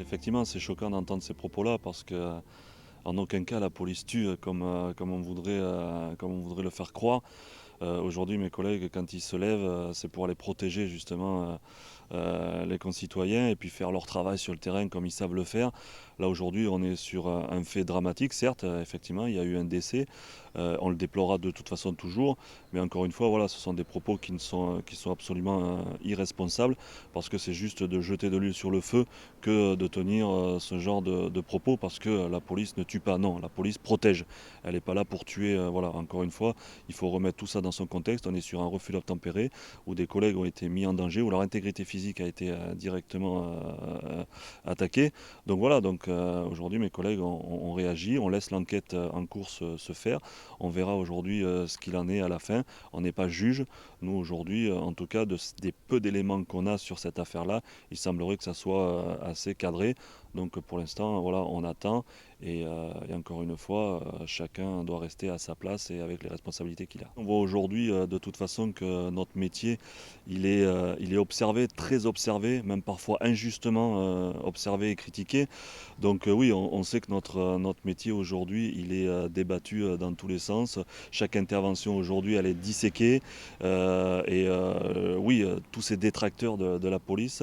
Effectivement, c'est choquant d'entendre ces propos-là parce que en aucun cas la police tue comme on voudrait le faire croire. Aujourd'hui, mes collègues, quand ils se lèvent, c'est pour aller protéger justement les concitoyens et puis faire leur travail sur le terrain comme ils savent le faire. Là, aujourd'hui, on est sur un fait dramatique, certes, effectivement, il y a eu un décès. On le déplorera de toute façon toujours, mais encore une fois, voilà, ce sont des propos qui sont absolument irresponsables parce que c'est juste de jeter de l'huile sur le feu que de tenir ce genre de propos parce que la police ne tue pas. Non, la police protège. Elle n'est pas là pour tuer. Voilà, encore une fois, il faut remettre tout ça dans son contexte. On est sur un refus d'obtempérer où des collègues ont été mis en danger, où leur intégrité physique a été directement attaquée. Donc voilà, aujourd'hui mes collègues ont réagi, on laisse l'enquête en cours se faire. On verra aujourd'hui ce qu'il en est à la fin. On n'est pas juge. Nous aujourd'hui, en tout cas, des peu d'éléments qu'on a sur cette affaire-là, il semblerait que ça soit assez cadré. Donc pour l'instant, voilà, on attend et encore une fois, chacun doit rester à sa place et avec les responsabilités qu'il a. On voit aujourd'hui de toute façon que notre métier, il est observé, très observé, même parfois injustement observé et critiqué. Donc oui, on sait que notre métier aujourd'hui, il est débattu dans tous les sens. Chaque intervention aujourd'hui, elle est disséquée. Oui, tous ces détracteurs de la police,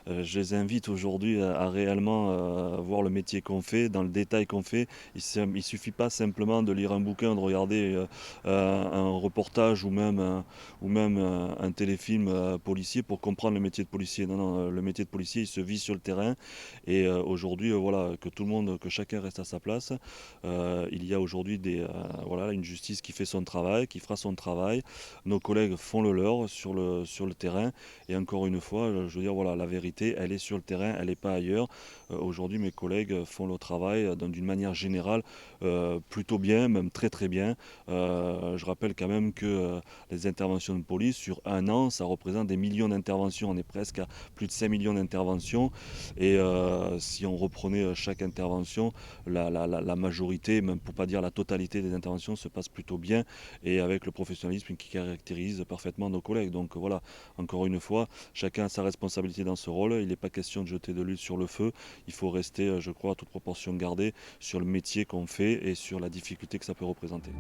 je les invite aujourd'hui à réellement voir le métier qu'on fait, dans le détail qu'on fait. Il suffit pas simplement de lire un bouquin, de regarder un reportage ou même un téléfilm policier pour comprendre le métier de policier. Non, non, le métier de policier, il se vit sur le terrain. Et aujourd'hui, voilà, que tout le monde, que chacun reste à sa place. Il y a aujourd'hui voilà, une justice qui fait son travail, qui fera son travail. Nos collègues font le leur sur le terrain. Et encore une fois, je veux dire, voilà, la vérité, elle est sur le terrain, elle n'est pas ailleurs. Aujourd'hui, mes collègues font le travail d'une manière générale plutôt bien, même très très bien. Je rappelle quand même que les interventions de police sur un an, ça représente des millions d'interventions. On est presque à plus de 5 millions d'interventions. Et si on reprenait chaque intervention, la majorité, même pour pas dire la totalité des interventions, se passe plutôt bien et avec le professionnalisme qui caractérise parfaitement nos collègues. Donc voilà, encore une fois, chacun a sa responsabilité dans ce rôle. Il n'est pas question de jeter de l'huile sur le feu. Il faut rester, je crois, à toute proportion gardée sur le métier qu'on fait et sur la difficulté que ça peut représenter.